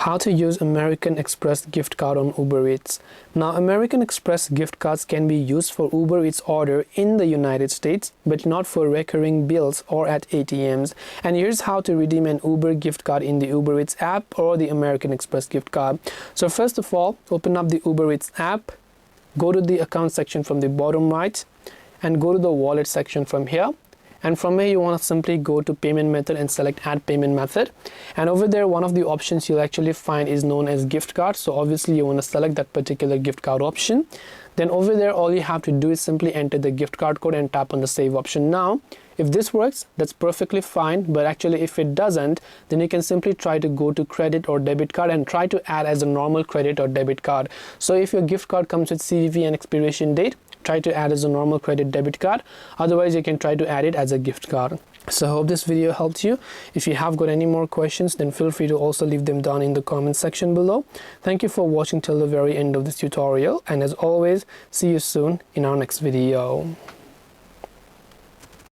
How to use American Express gift card on Uber Eats. Now, American Express gift cards can be used for Uber Eats order in the United States, but not for recurring bills or at ATMs. And here's how to redeem an Uber gift card in the Uber Eats app or the American Express gift card. So first of all, open up the Uber Eats app, go to the account section from the bottom right, and go to the wallet section from here. And from here, you want to simply go to payment method and select add payment method. And over there, one of the options you'll actually find is known as gift card. So obviously you want to select that particular gift card option. Then over there, all you have to do is simply enter the gift card code and tap on the save option. Now, if this works, that's perfectly fine. But actually, if it doesn't, then you can simply try to go to credit or debit card and try to add as a normal credit or debit card. So if your gift card comes with CVV and expiration date, try to add as a normal credit debit card. Otherwise, you can try to add it as a gift card. So I hope this video helped you. If you have got any more questions, then feel free to also leave them down in the comment section below. Thank you for watching till the very end of this tutorial. And as always, see you soon in our next video.